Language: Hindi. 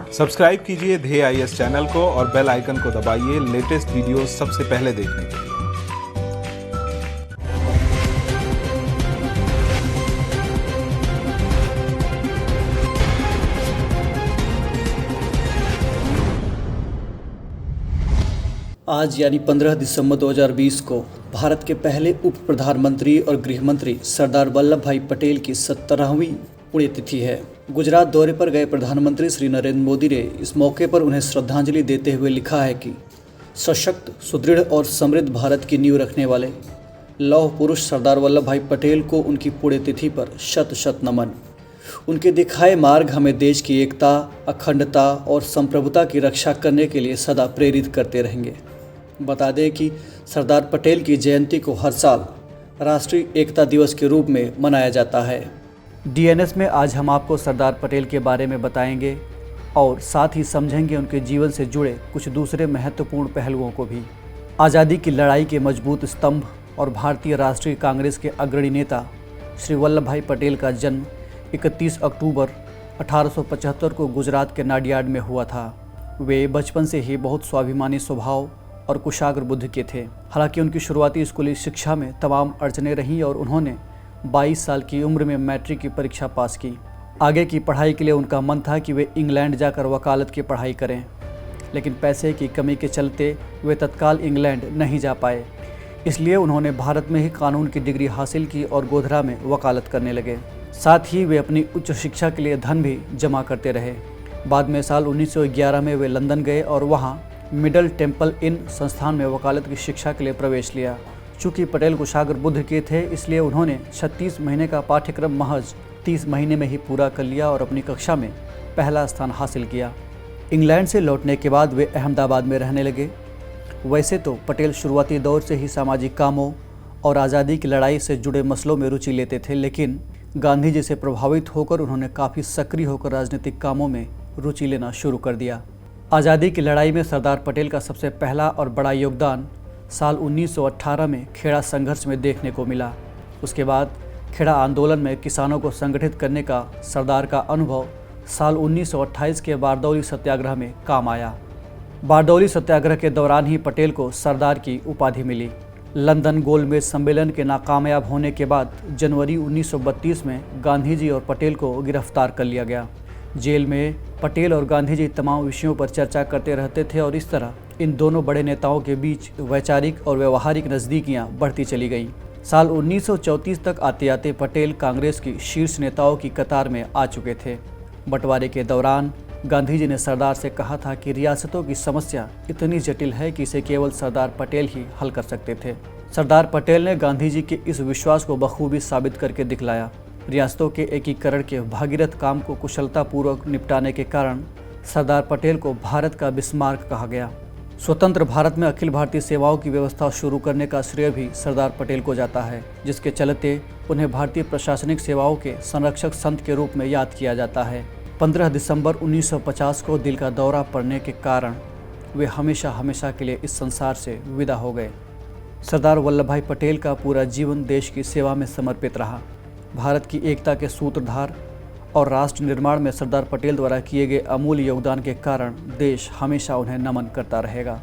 सब्सक्राइब कीजिए ध्येय आईएएस चैनल को और बेल आइकन को दबाइए लेटेस्ट वीडियो सबसे पहले देखने के लिए। आज यानी 15 दिसंबर 2020 को भारत के पहले उप प्रधानमंत्री और गृह मंत्री सरदार वल्लभ भाई पटेल की 17वीं पुण्यतिथि है। गुजरात दौरे पर गए प्रधानमंत्री श्री नरेंद्र मोदी ने इस मौके पर उन्हें श्रद्धांजलि देते हुए लिखा है कि सशक्त, सुदृढ़ और समृद्ध भारत की नींव रखने वाले लौह पुरुष सरदार वल्लभ भाई पटेल को उनकी पुण्यतिथि पर शत शत नमन। उनके दिखाए मार्ग हमें देश की एकता, अखंडता और संप्रभुता की रक्षा करने के लिए सदा प्रेरित करते रहेंगे। बता दें कि सरदार पटेल की जयंती को हर साल राष्ट्रीय एकता दिवस के रूप में मनाया जाता है। डीएनएस में आज हम आपको सरदार पटेल के बारे में बताएंगे और साथ ही समझेंगे उनके जीवन से जुड़े कुछ दूसरे महत्वपूर्ण पहलुओं को भी। आज़ादी की लड़ाई के मजबूत स्तंभ और भारतीय राष्ट्रीय कांग्रेस के अग्रणी नेता श्री वल्लभ भाई पटेल का जन्म 31 अक्टूबर 1875 को गुजरात के नाडियाड में हुआ था। वे बचपन से ही बहुत स्वाभिमानी स्वभाव और कुशाग्र बुद्धि के थे। हालांकि उनकी शुरुआती स्कूली शिक्षा में तमाम अड़चनें रहीं और उन्होंने 22 साल की उम्र में मैट्रिक की परीक्षा पास की। आगे की पढ़ाई के लिए उनका मन था कि वे इंग्लैंड जाकर वकालत की पढ़ाई करें, लेकिन पैसे की कमी के चलते वे तत्काल इंग्लैंड नहीं जा पाए। इसलिए उन्होंने भारत में ही कानून की डिग्री हासिल की और गोधरा में वकालत करने लगे। साथ ही वे अपनी उच्च शिक्षा के लिए धन भी जमा करते रहे। बाद में साल 1911 में वे लंदन गए और वहाँ मिडल टेम्पल इन संस्थान में वकालत की शिक्षा के लिए प्रवेश लिया। चूँकि पटेल कुशाग्र बुद्धि के थे, इसलिए उन्होंने 36 महीने का पाठ्यक्रम महज 30 महीने में ही पूरा कर लिया और अपनी कक्षा में पहला स्थान हासिल किया। इंग्लैंड से लौटने के बाद वे अहमदाबाद में रहने लगे। वैसे तो पटेल शुरुआती दौर से ही सामाजिक कामों और आज़ादी की लड़ाई से जुड़े मसलों में रुचि लेते थे, लेकिन गांधी जी से प्रभावित होकर उन्होंने काफ़ी सक्रिय होकर राजनीतिक कामों में रुचि लेना शुरू कर दिया। आज़ादी की लड़ाई में सरदार पटेल का सबसे पहला और बड़ा योगदान साल 1918 में खेड़ा संघर्ष में देखने को मिला। उसके बाद खेड़ा आंदोलन में किसानों को संगठित करने का सरदार का अनुभव साल 1928 के बारदौली सत्याग्रह में काम आया। बारदौली सत्याग्रह के दौरान ही पटेल को सरदार की उपाधि मिली। लंदन गोलमेज सम्मेलन के नाकामयाब होने के बाद जनवरी 1932 में गांधी जी और पटेल को गिरफ्तार कर लिया गया। जेल में पटेल और गांधी जी तमाम विषयों पर चर्चा करते रहते थे और इस तरह इन दोनों बड़े नेताओं के बीच वैचारिक और व्यवहारिक नज़दीकियां बढ़ती चली गईं। साल 1934 तक आते आते पटेल कांग्रेस की शीर्ष नेताओं की कतार में आ चुके थे। बंटवारे के दौरान गांधी जी ने सरदार से कहा था कि रियासतों की समस्या इतनी जटिल है कि इसे केवल सरदार पटेल ही हल कर सकते थे। सरदार पटेल ने गांधी जी के इस विश्वास को बखूबी साबित करके दिखलाया। रियासतों के एकीकरण के भागीरथ काम को कुशलतापूर्वक निपटाने के कारण सरदार पटेल को भारत का बिस्मार्क कहा गया। स्वतंत्र भारत में अखिल भारतीय सेवाओं की व्यवस्था शुरू करने का श्रेय भी सरदार पटेल को जाता है, जिसके चलते उन्हें भारतीय प्रशासनिक सेवाओं के संरक्षक संत के रूप में याद किया जाता है। 15 दिसंबर 1950 को दिल का दौरा पड़ने के कारण वे हमेशा हमेशा के लिए इस संसार से विदा हो गए। सरदार वल्लभ भाई पटेल का पूरा जीवन देश की सेवा में समर्पित रहा। भारत की एकता के सूत्रधार और राष्ट्र निर्माण में सरदार पटेल द्वारा किए गए अमूल्य योगदान के कारण देश हमेशा उन्हें नमन करता रहेगा।